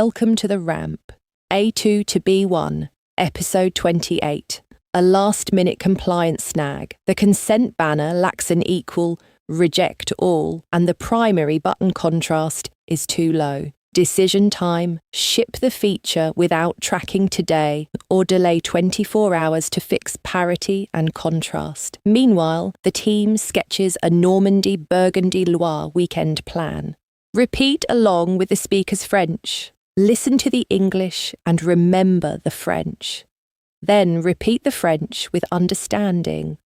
Welcome to the ramp. A2 to B1, episode 28. A last-minute compliance snag. The consent banner lacks an equal reject all, and the primary button contrast is too low. Decision time, ship the feature without tracking today or delay 24 hours to fix parity and contrast. Meanwhile, the team sketches a Normandy-Burgundy-Loire weekend plan. Repeat along with the speaker's French. Listen to the English and remember the French. Then repeat the French with understanding.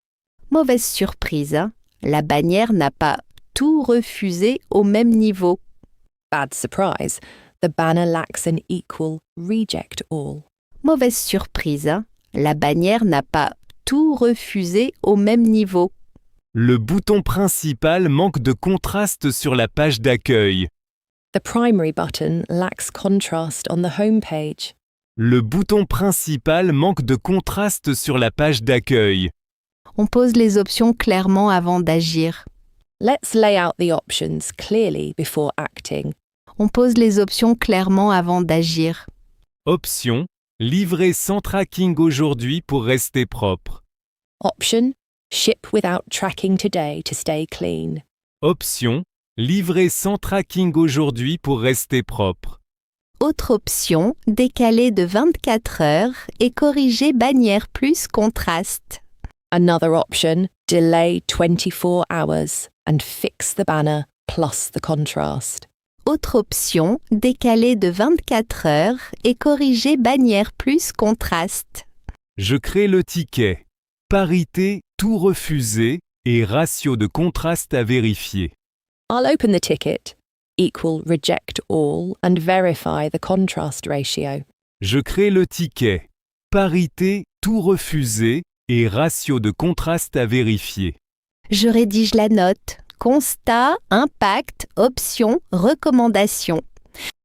Mauvaise surprise, la bannière n'a pas tout refusé au même niveau. Bad surprise, the banner lacks an equal reject all. Mauvaise surprise, la bannière n'a pas tout refusé au même niveau. Le bouton principal manque de contraste sur la page d'accueil. The primary button lacks contrast on the home page. Le bouton principal manque de contraste sur la page d'accueil. On pose les options clairement avant d'agir. Let's lay out the options clearly before acting. On pose les options clairement avant d'agir. Option: livrer sans tracking aujourd'hui pour rester propre. Option: ship without tracking today to stay clean. Option: livrer sans tracking aujourd'hui pour rester propre. Autre option, décaler de 24 heures et corriger bannière plus contraste. Another option: delay 24 hours and fix the banner plus the contrast. Autre option, décaler de 24 heures et corriger bannière plus contraste. Je crée le ticket. Parité, tout refusé et ratio de contraste à vérifier. I'll open the ticket, equal reject all, and verify the contrast ratio. Je crée le ticket. Parité, tout refusé et ratio de contraste à vérifier. Je rédige la note. Constat, impact, option, recommandation.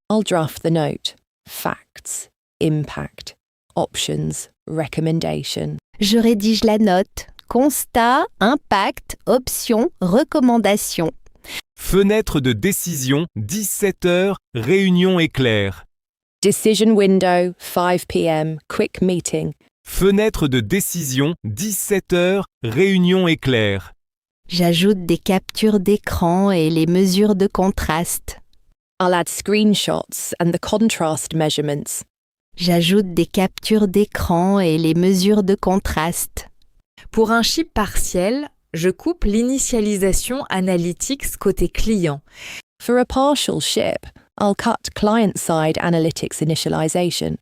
I'll draft the note. Facts, impact, options, recommendation. Je rédige la note. Constat, impact, option, recommandation. Fenêtre de décision, 17h, réunion éclair. Decision window, 5 p.m., quick meeting. Fenêtre de décision, 17h, réunion éclair. J'ajoute des captures d'écran et les mesures de contraste. I'll add screenshots and the contrast measurements. J'ajoute des captures d'écran et les mesures de contraste. Pour un chip partiel, je coupe l'initialisation Analytics côté client. For a partial ship, I'll cut client-side analytics initialization.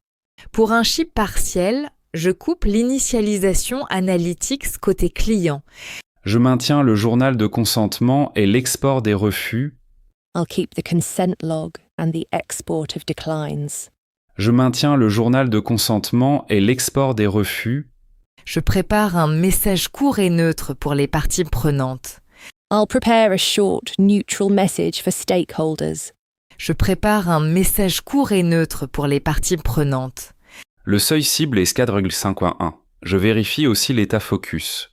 Pour un chip partiel, je coupe l'initialisation Analytics côté client. Je maintiens le journal de consentement et l'export des refus. I'll keep the consent log and the export of declines. Je maintiens le journal de consentement et l'export des refus. Je prépare un message court et neutre pour les parties prenantes. I'll prepare a short, neutral message for stakeholders. Je prépare un message court et neutre pour les parties prenantes. Le seuil cible est 4,5.1. Je vérifie aussi l'état focus.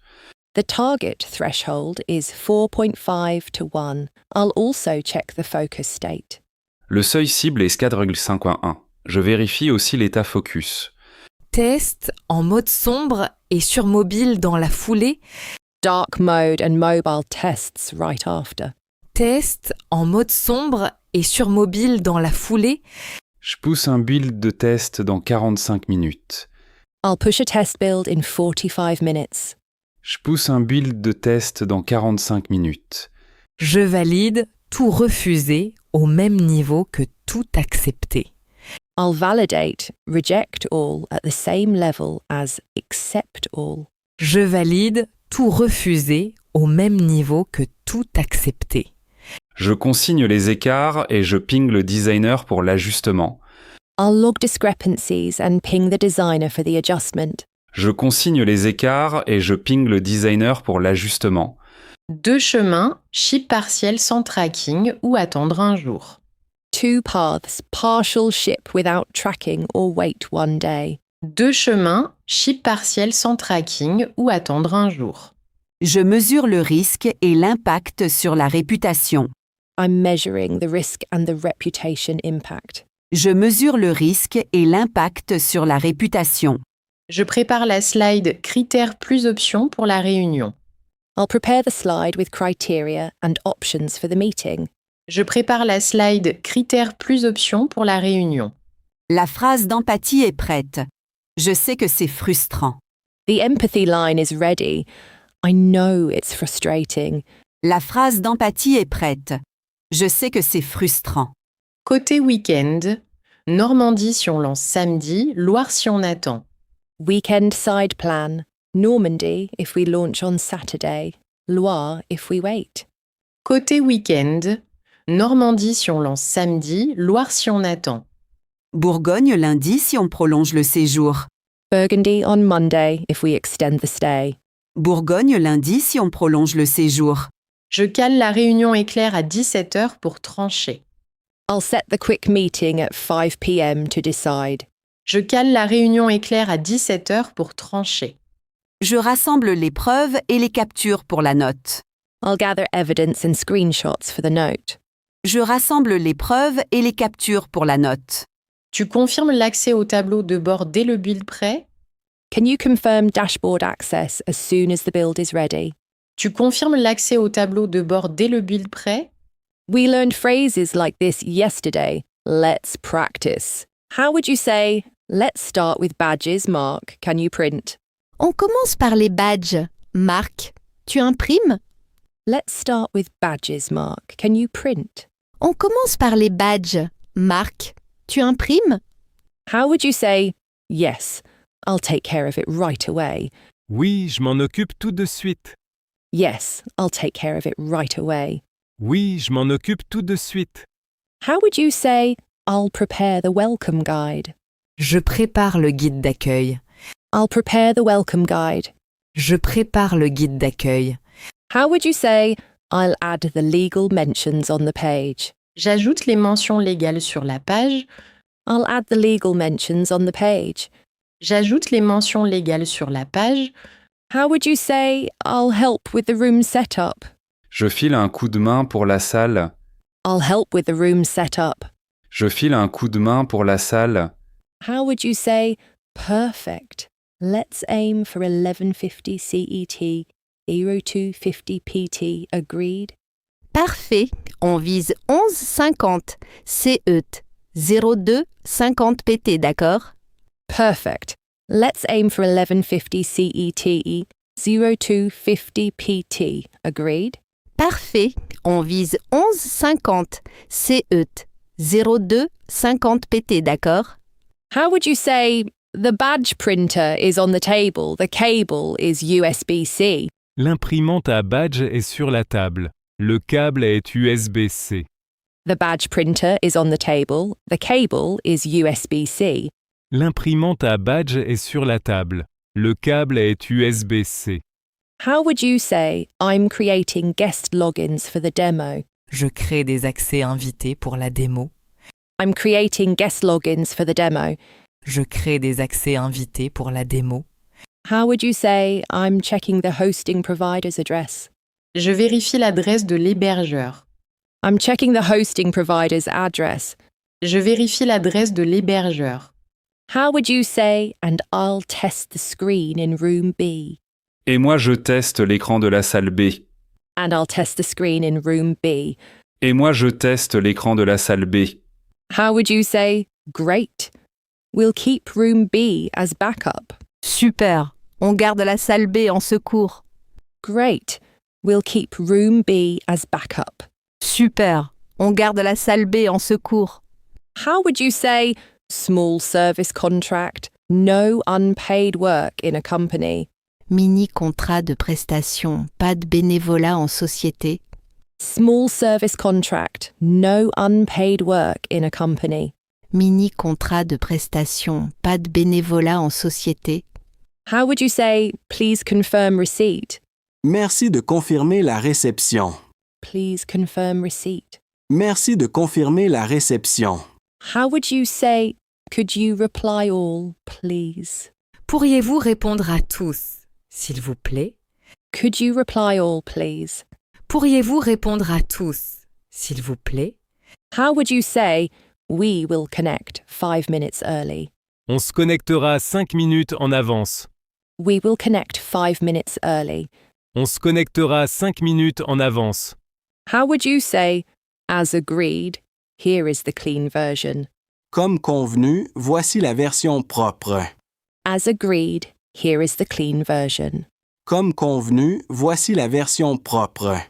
The target threshold is 4.5 to 1. I'll also check the focus state. Le seuil cible est 4,5.1. Je vérifie aussi l'état focus. Test en mode sombre et sur mobile dans la foulée. Dark mode and mobile tests right after. Test en mode sombre et sur mobile dans la foulée. Je pousse un build de test dans 45 minutes. I'll push a test build in 45 minutes. Je pousse un build de test dans 45 minutes. Je valide tout refusé au même niveau que tout accepté. I'll validate reject all at the same level as accept all. Je valide tout refusé au même niveau que tout accepté. Je consigne les écarts et je ping le designer pour l'ajustement. I'll log discrepancies and ping the designer for the adjustment. Je consigne les écarts et je ping le designer pour l'ajustement. 2 chemins, ship partiel sans tracking ou attendre un jour. 2 paths, partial ship without tracking or wait 1 day. 2 chemins, ship partiel sans tracking ou attendre un jour. Je mesure le risque et l'impact sur la réputation. I'm measuring the risk and the reputation impact. Je mesure le risque et l'impact sur la réputation. Je prépare la slide critères plus options pour la réunion. I'll prepare the slide with criteria and options for the meeting. Je prépare la slide critères plus options pour la réunion. La phrase d'empathie est prête. Je sais que c'est frustrant. The empathy line is ready. I know it's frustrating. La phrase d'empathie est prête. Je sais que c'est frustrant. Côté week-end, Normandie si on lance samedi, Loire si on attend. Weekend side plan. Normandy if we launch on Saturday. Loire if we wait. Côté week-end, Normandie si on lance samedi, Loire si on attend. Bourgogne lundi si on prolonge le séjour. Burgundy on Monday if we extend the stay. Bourgogne lundi si on prolonge le séjour. Je cale la réunion éclair à 17h pour trancher. I'll set the quick meeting at 5 p.m. to decide. Je cale la réunion éclair à 17h pour trancher. Je rassemble les preuves et les captures pour la note. I'll gather evidence and screenshots for the note. Je rassemble les preuves et les captures pour la note. Tu confirmes l'accès au tableau de bord dès le build prêt? Can you confirm dashboard access as soon as the build is ready? Tu confirmes l'accès au tableau de bord dès le build prêt? We learned phrases like this yesterday. Let's practice. How would you say, let's start with badges, Mark, can you print? On commence par les badges. Marc, tu imprimes? Let's start with badges, Mark, can you print? On commence par les badges. Marc, tu imprimes? How would you say, yes, I'll take care of it right away? Oui, je m'en occupe tout de suite. Yes, I'll take care of it right away. Oui, je m'en occupe tout de suite. How would you say, I'll prepare the welcome guide? Je prépare le guide d'accueil. I'll prepare the welcome guide. Je prépare le guide d'accueil. How would you say, I'll add the legal mentions on the page? J'ajoute les mentions légales sur la page. I'll add the legal mentions on the page. J'ajoute les mentions légales sur la page. How would you say, I'll help with the room setup? Je file un coup de main pour la salle. I'll help with the room setup. Je file un coup de main pour la salle. How would you say, perfect? Let's aim for 1150 CET, 0250 PT, agreed? Parfait. On vise 11,50 CET, 02,50 PT, d'accord? Perfect. Let's aim for 1150 CET, 0250 PT, agreed? Parfait. On vise 11,50 CET, 02,50 PT, d'accord? How would you say, the badge printer is on the table, the cable is USB-C? L'imprimante à badge est sur la table. Le câble est USB-C. The badge printer is on the table, the cable is USB-C. L'imprimante à badge est sur la table. Le câble est USB-C. How would you say, I'm creating guest logins for the demo? Je crée des accès invités pour la démo. I'm creating guest logins for the demo. Je crée des accès invités pour la démo. How would you say, I'm checking the hosting provider's address? Je vérifie l'adresse de l'hébergeur. I'm checking the hosting provider's address. Je vérifie l'adresse de l'hébergeur. How would you say, and I'll test the screen in room B? Et moi je teste l'écran de la salle B. And I'll test the screen in room B. Et moi je teste l'écran de la salle B. How would you say, great? We'll keep room B as backup. Super. On garde la salle B en secours. Great. We'll keep room B as backup. Super. On garde la salle B en secours. How would you say, small service contract, no unpaid work in a company? Mini contrat de prestation, pas de bénévolat en société. Small service contract, no unpaid work in a company. Mini contrat de prestation, pas de bénévolat en société. How would you say, please confirm receipt? Merci de confirmer la réception. Please confirm receipt. Merci de confirmer la réception. How would you say, could you reply all, please? Pourriez-vous répondre à tous, s'il vous plaît? Could you reply all, please? Pourriez-vous répondre à tous, s'il vous plaît? How would you say, We will connect 5 minutes early. On se connectera 5 minutes en avance. We will connect 5 minutes early. On se connectera 5 minutes en avance. How would you say, as agreed, here is the clean version? Comme convenu, voici la version propre. As agreed, here is the clean version. Comme convenu, voici la version propre.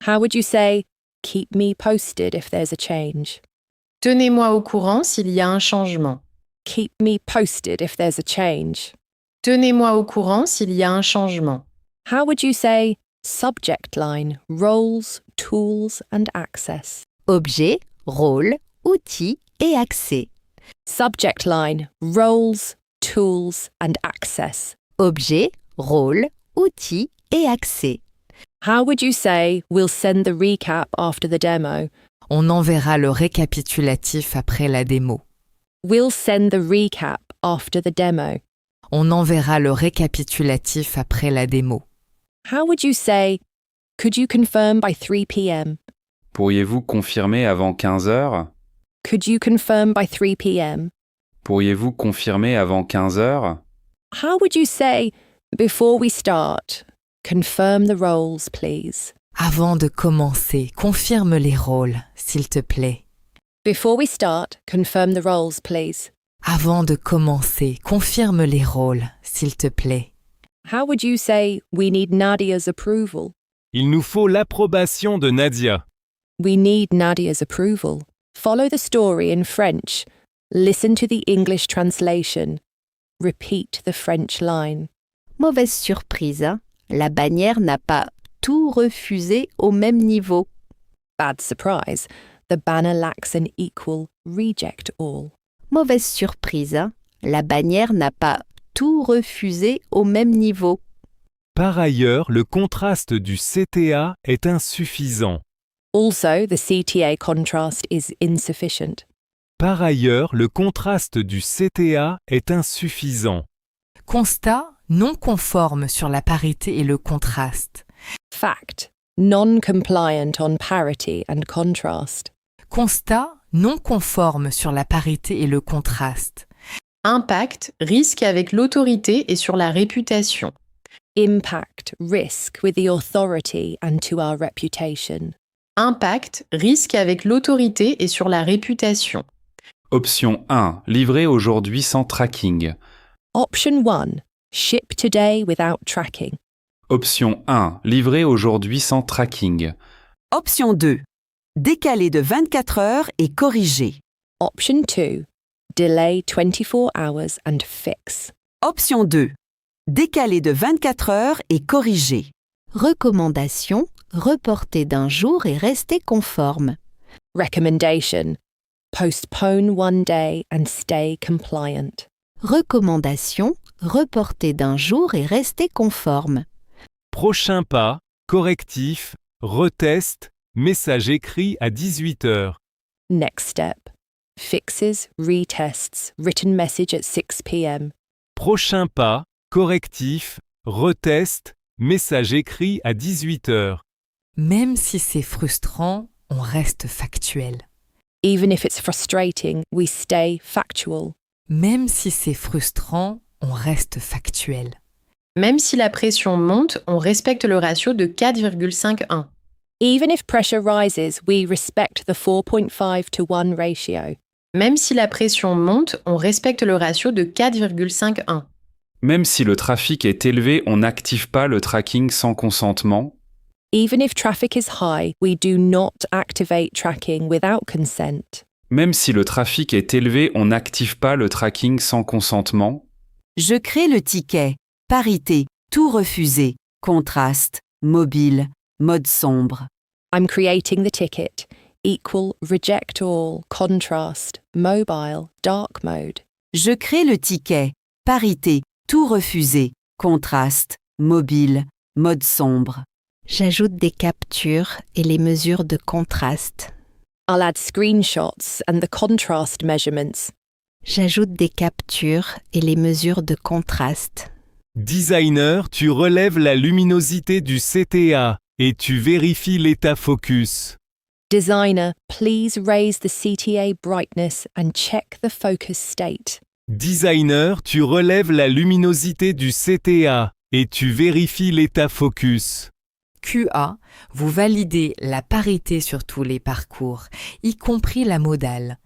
How would you say, keep me posted if there's a change? Tenez-moi au courant s'il y a un changement. Keep me posted if there's a change. Tenez-moi au courant s'il y a un changement. How would you say, subject line, roles, tools and access? Objet, rôle, outil et accès. Subject line, roles, tools and access. Objet, rôle, outil et accès. How would you say, we'll send the recap after the demo? On enverra le récapitulatif après la démo. We'll send the recap after the demo. On enverra le récapitulatif après la démo. How would you say, could you confirm by 3 p.m.? Pourriez-vous confirmer avant 15 heures? Could you confirm by 3 p.m.? Pourriez-vous confirmer avant 15 heures? How would you say, before we start, confirm the roles, please? Avant de commencer, confirme les rôles, s'il te plaît. Before we start, confirm the roles, please. Avant de commencer, confirme les rôles, s'il te plaît. How would you say, we need Nadia's approval? Il nous faut l'approbation de Nadia. We need Nadia's approval. Follow the story in French. Listen to the English translation. Repeat the French line. Mauvaise surprise, hein? La bannière n'a pas tout refusé au même niveau. Bad surprise. The banner lacks an equal reject all. Mauvaise surprise, hein? La bannière n'a pas tout refusé au même niveau. Par ailleurs, le contraste du CTA est insuffisant. Also, the CTA contrast is insufficient. Par ailleurs, le contraste du CTA est insuffisant. Constat non conforme sur la parité et le contraste. Fact. Non-compliant on parity and contrast. Constat non conforme sur la parité et le contraste. Impact, risque avec l'autorité et sur la réputation. Impact, risk with the authority and to our reputation. Impact, risque avec l'autorité et sur la réputation. Option 1. Livré aujourd'hui sans tracking. Option 1. Ship today without tracking. Option 1. Livré aujourd'hui sans tracking. Option 2. Décalé de 24 heures et corrigé. Option 2. Delay 24 hours and fix. Option 2. Décalé de 24 heures et corrigé. Recommandation, reporter d'un jour et rester conforme. Recommendation. Postpone 1 day and stay compliant. Recommandation, reporter d'un jour et rester conforme. Prochain pas, correctif, retest, message écrit à 18 heures. Next step. Fixes, retests, written message at 6 p.m. Prochain pas, correctif, retest, message écrit à 18 heures. Même si c'est frustrant, on reste factuel. Even if it's frustrating, we stay factual. Même si c'est frustrant, on reste factuel. Même si la pression monte, on respecte le ratio de 4,51. Even if pressure rises, we respect the 4.5 to 1 ratio. Même si la pression monte, on respecte le ratio de 4,51. Même si le trafic est élevé, on n'active pas le tracking sans consentement. Even if traffic is high, we do not activate tracking without consent. Même si le trafic est élevé, on n'active pas le tracking sans consentement. Je crée le ticket. Parité, tout refusé. Contraste, mobile, mode sombre. I'm creating the ticket. Equal, reject all, contrast, mobile, dark mode. Je crée le ticket. Parité, tout refusé. Contraste, mobile, mode sombre. J'ajoute des captures et les mesures de contraste. I'll add screenshots and the contrast measurements. J'ajoute des captures et les mesures de contraste. Designer, tu relèves la luminosité du CTA et tu vérifies l'état focus. Designer, please raise the CTA brightness and check the focus state. Designer, tu relèves la luminosité du CTA et tu vérifies l'état focus. QA, vous validez la parité sur tous les parcours, y compris la modale.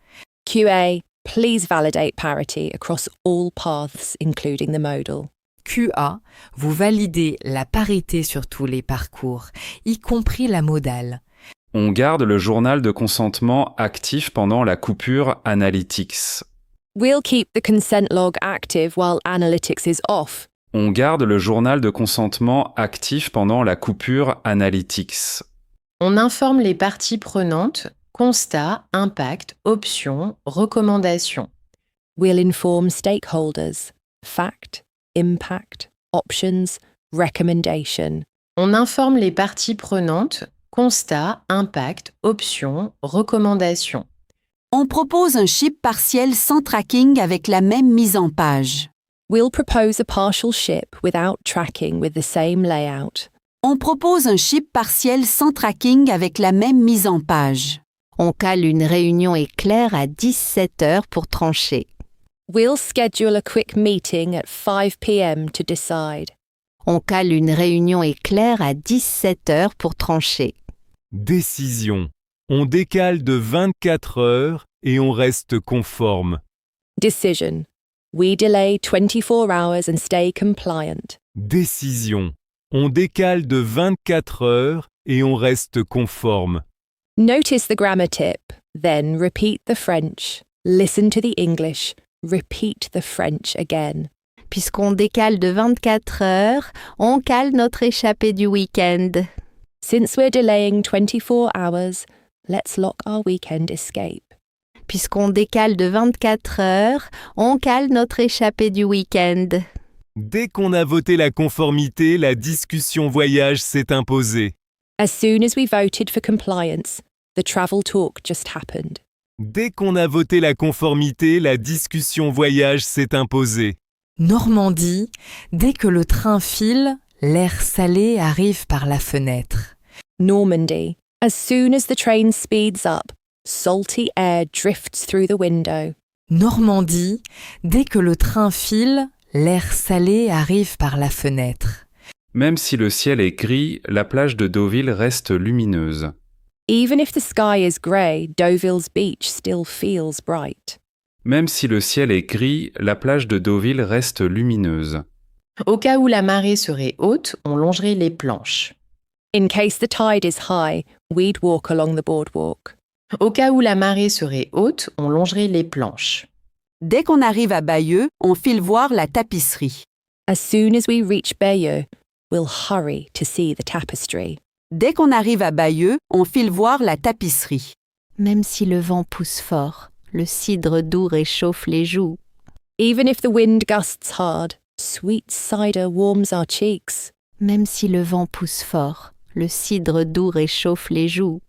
QA, please validate parity across all paths, including the modal. QA, vous validez la parité sur tous les parcours, y compris la modale. On garde le journal de consentement actif pendant la coupure Analytics. We'll keep the consent log active while analytics is off. On garde le journal de consentement actif pendant la coupure Analytics. On informe les parties prenantes, constat, impact, options, recommandations. We'll inform stakeholders, fact, impact, options, recommendation. On informe les parties prenantes, constat, impact, options, recommandations. On propose un ship partiel sans tracking avec la même mise en page. We'll propose a partial ship without tracking with the same layout. On propose un ship partiel sans tracking avec la même mise en page. On cale une réunion éclair à 17 heures pour trancher. We'll schedule a quick meeting at 5 p.m. to decide. On cale une réunion éclair à 17 heures pour trancher. Décision. On décale de 24 heures et on reste conforme. Decision. We delay 24 hours and stay compliant. Décision. On décale de 24 heures et on reste conforme. Notice the grammar tip, then repeat the French. Listen to the English. Repeat the French again. Puisqu'on décale de 24 heures, on cale notre échappée du week-end. Since we're delaying 24 hours, let's lock our weekend escape. Puisqu'on décale de 24 heures, on cale notre échappée du week-end. Dès qu'on a voté la conformité, la discussion voyage s'est imposée. As soon as we voted for compliance, the travel talk just happened. Dès qu'on a voté la conformité, la discussion voyage s'est imposée. Normandie, dès que le train file, l'air salé arrive par la fenêtre. Normandy, as soon as the train speeds up, salty air drifts through the window. Normandie, dès que le train file, l'air salé arrive par la fenêtre. Même si le ciel est gris, la plage de Deauville reste lumineuse. Even if the sky is grey, Deauville's beach still feels bright. Même si le ciel est gris, la plage de Deauville reste lumineuse. Au cas où la marée serait haute, on longerait les planches. In case the tide is high, we'd walk along the boardwalk. Au cas où la marée serait haute, on longerait les planches. Dès qu'on arrive à Bayeux, on file voir la tapisserie. As soon as we reach Bayeux, we'll hurry to see the tapestry. Dès qu'on arrive à Bayeux, on file voir la tapisserie. Même si le vent pousse fort, le cidre doux réchauffe les joues. Even if the wind gusts hard, sweet cider warms our cheeks. Même si le vent pousse fort, le cidre doux réchauffe les joues.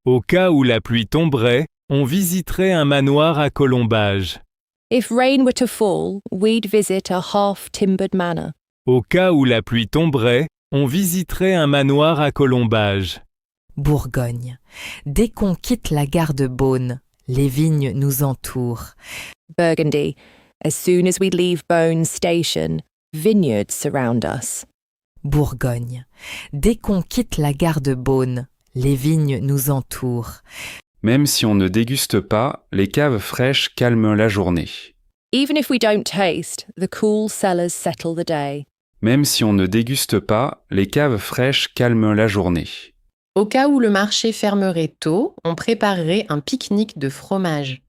Au cas où la pluie tomberait, on visiterait un manoir à colombage. If rain were to fall, we'd visit a half-timbered manor. Au cas où la pluie tomberait, on visiterait un manoir à colombage. Bourgogne, dès qu'on quitte la gare de Beaune, les vignes nous entourent. Burgundy, as soon as we leave Beaune Station, vineyards surround us. Bourgogne, dès qu'on quitte la gare de Beaune, les vignes nous entourent. Même si on ne déguste pas, les caves fraîches calment la journée. Even if we don't taste, the cool cellars settle the day. Même si on ne déguste pas, les caves fraîches calment la journée. Au cas où le marché fermerait tôt, on préparerait un pique-nique de fromage.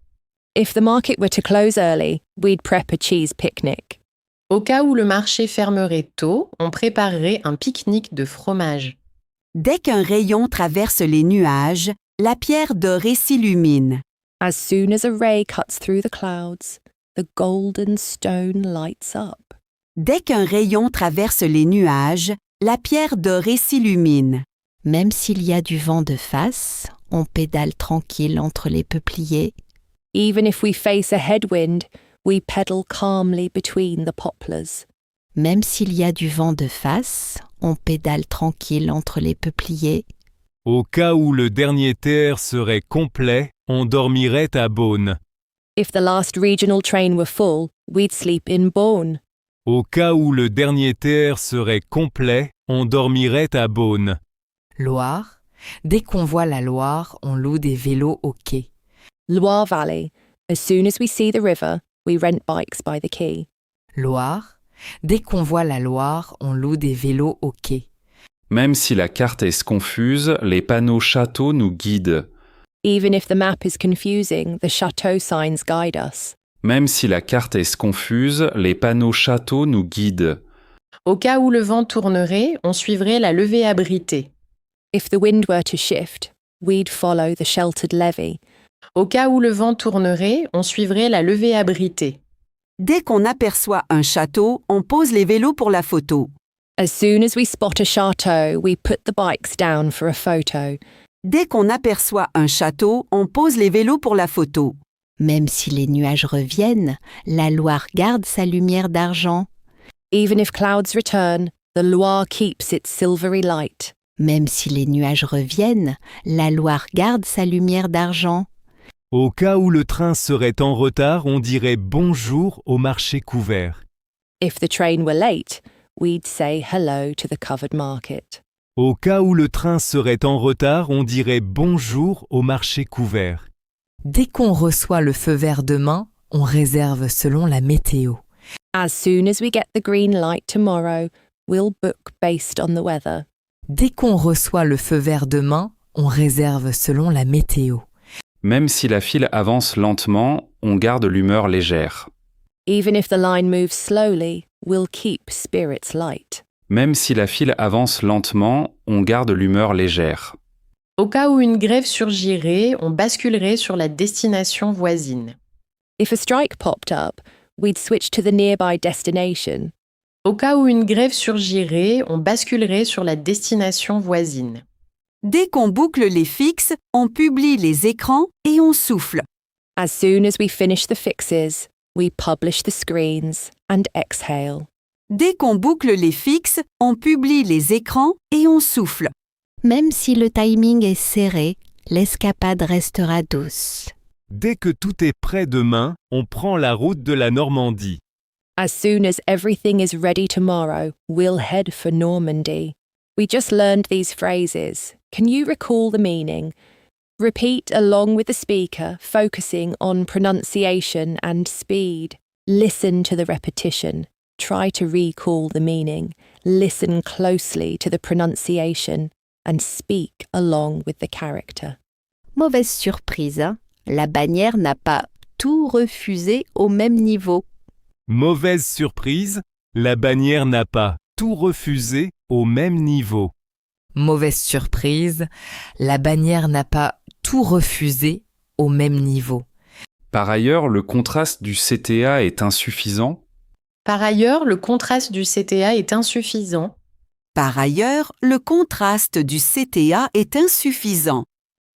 If the market were to close early, we'd prep a cheese picnic. Au cas où le marché fermerait tôt, on préparerait un pique-nique de fromage. Dès qu'un rayon traverse les nuages, la pierre dorée s'illumine. As soon as a ray cuts through the clouds, the golden stone lights up. Dès qu'un rayon traverse les nuages, la pierre dorée s'illumine. Même s'il y a du vent de face, on pédale tranquille entre les peupliers. Even if we face a headwind, we pedal calmly between the poplars. Même s'il y a du vent de face, on pédale tranquille entre les peupliers. Au cas où le dernier TER serait complet, on dormirait à Beaune. If the last regional train were full, we'd sleep in Beaune. Au cas où le dernier TER serait complet, on dormirait à Beaune. Loire. Dès qu'on voit la Loire, on loue des vélos au quai. Loire Valley. As soon as we see the river, we rent bikes by the quay. Loire. Dès qu'on voit la Loire, on loue des vélos au quai. Même si la carte est confuse, les panneaux châteaux nous guident. Even if the map is confusing, the chateau signs guide us. Même si la carte est confuse, les panneaux châteaux nous guident. Au cas où le vent tournerait, on suivrait la levée abritée. If the wind were to shift, we'd follow the sheltered levee. Au cas où le vent tournerait, on suivrait la levée abritée. Dès qu'on aperçoit un château, on pose les vélos pour la photo. As soon as we spot a chateau, we put the bikes down for a photo. Dès qu'on aperçoit un château, on pose les vélos pour la photo. Même si les nuages reviennent, la Loire garde sa lumière d'argent. Even if clouds return, the Loire keeps its silvery light. Même si les nuages reviennent, la Loire garde sa lumière d'argent. Au cas où le train serait en retard, on dirait bonjour au marché couvert. If the train were late, we'd say hello to the covered market. Au cas où le train serait en retard, on dirait bonjour au marché couvert. Dès qu'on reçoit le feu vert demain, on réserve selon la météo. As soon as we get the green light tomorrow, we'll book based on the weather. Dès qu'on reçoit le feu vert demain, on réserve selon la météo. Même si la file avance lentement, on garde l'humeur légère. Even if the line moves slowly, we'll keep spirits light. Même si la file avance lentement, on garde l'humeur légère. Au cas où une grève surgirait, on basculerait sur la destination voisine. If a strike popped up, we'd switch to the nearby destination. Au cas où une grève surgirait, on basculerait sur la destination voisine. Dès qu'on boucle les fixes, on publie les écrans et on souffle. As soon as we finish the fixes, we publish the screens and exhale. Dès qu'on boucle les fixes, on publie les écrans et on souffle. Même si le timing est serré, l'escapade restera douce. Dès que tout est prêt demain, on prend la route de la Normandie. As soon as everything is ready tomorrow, we'll head for Normandy. We just learned these phrases. Can you recall the meaning? Repeat along with the speaker, focusing on pronunciation and speed. Listen to the repetition. Try to recall the meaning. Listen closely to the pronunciation and speak along with the character. Mauvaise surprise, hein? La bannière n'a pas tout refusé au même niveau. Mauvaise surprise, la bannière n'a pas tout refusé au même niveau. Mauvaise surprise, la bannière n'a pas tout refusé au même niveau. Par ailleurs, le contraste du CTA est insuffisant. Par ailleurs, le contraste du CTA est insuffisant. Par ailleurs, le contraste du CTA est insuffisant.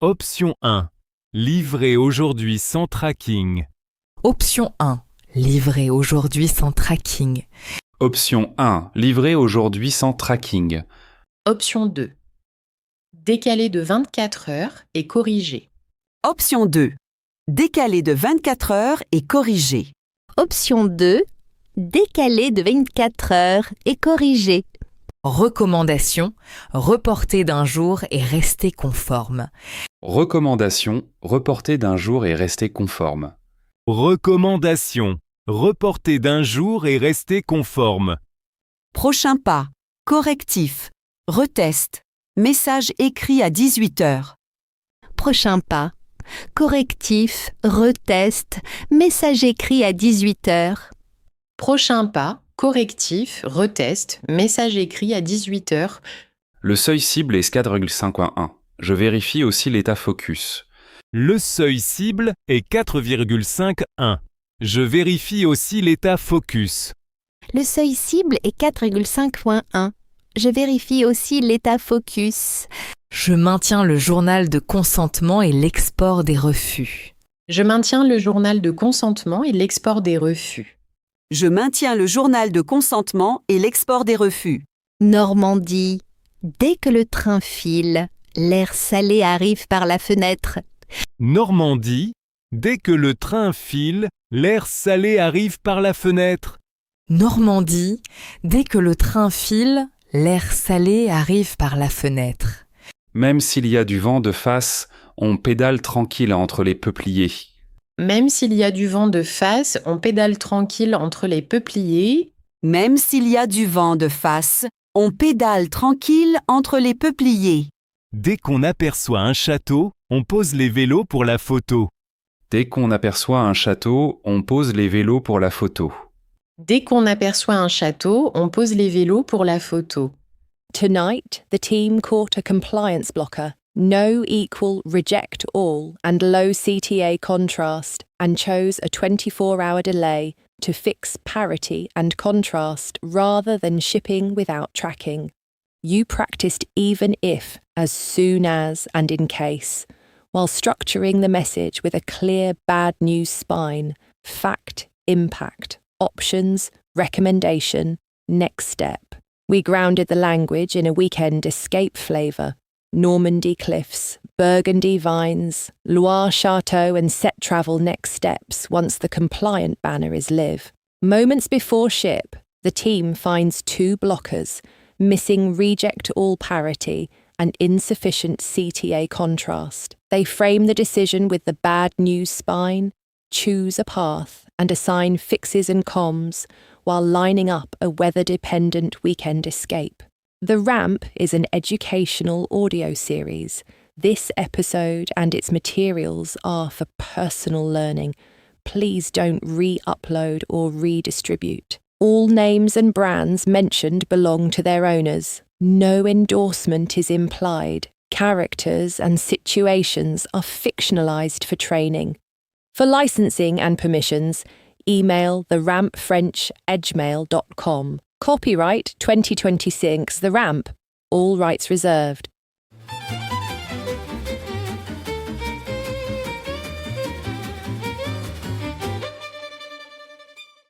Option 1. Livré aujourd'hui sans tracking. Option 1. Livré aujourd'hui sans tracking. Option 1. Livré aujourd'hui sans tracking. Option 2. Décalé de 24 heures et corrigé. Option 2. Décalé de 24 heures et corrigé. Option 2. Décalé de 24 heures et corrigé. Recommandation. Reporter d'un jour et rester conforme. Recommandation. Reporter d'un jour et rester conforme. Recommandation. Reporter d'un jour et rester conforme. Prochain pas. Correctif. Retest. Message écrit à 18 heures. Prochain pas. Correctif, retest, message écrit à 18 heures. Prochain pas, correctif, retest, message écrit à 18 heures. Le seuil cible est 4,5.1. Je vérifie aussi l'état focus. Le seuil cible est 4,51. Je vérifie aussi l'état focus. Le seuil cible est 4,5.1. Je vérifie aussi l'état focus. Je maintiens le journal de consentement et l'export des refus. Je maintiens le journal de consentement et l'export des refus. Je maintiens le journal de consentement et l'export des refus. Normandie. Dès que le train file, l'air salé arrive par la fenêtre. Normandie, dès que le train file, l'air salé arrive par la fenêtre. Normandie, dès que le train file, l'air salé arrive par la fenêtre. Même s'il y a du vent de face, on pédale tranquille entre les peupliers. Même s'il y a du vent de face, on pédale tranquille entre les peupliers. Même s'il y a du vent de face, on pédale tranquille entre les peupliers. Dès qu'on aperçoit un château, on pose les vélos pour la photo. Dès qu'on aperçoit un château, on pose les vélos pour la photo. Dès qu'on aperçoit un château, on pose les vélos pour la photo. Tonight, the team caught a compliance blocker, no equal reject all and low CTA contrast, and chose a 24-hour delay to fix parity and contrast rather than shipping without tracking. You practiced even if, as soon as, and in case, while structuring the message with a clear bad news spine, fact, impact, options, recommendation, next step. We grounded the language in a weekend escape flavour. Normandy cliffs, Burgundy vines, Loire chateau and set travel next steps once the compliant banner is live. Moments before ship, the team finds 2 blockers, missing reject all parity and insufficient CTA contrast. They frame the decision with the bad news spine, choose a path and assign fixes and comms while lining up a weather-dependent weekend escape. The Ramp is an educational audio series. This episode and its materials are for personal learning. Please don't re-upload or redistribute. All names and brands mentioned belong to their owners. No endorsement is implied. Characters and situations are fictionalized for training. For licensing and permissions, email therampfrench@edgemail.com. Copyright 2026 The Ramp. All rights reserved.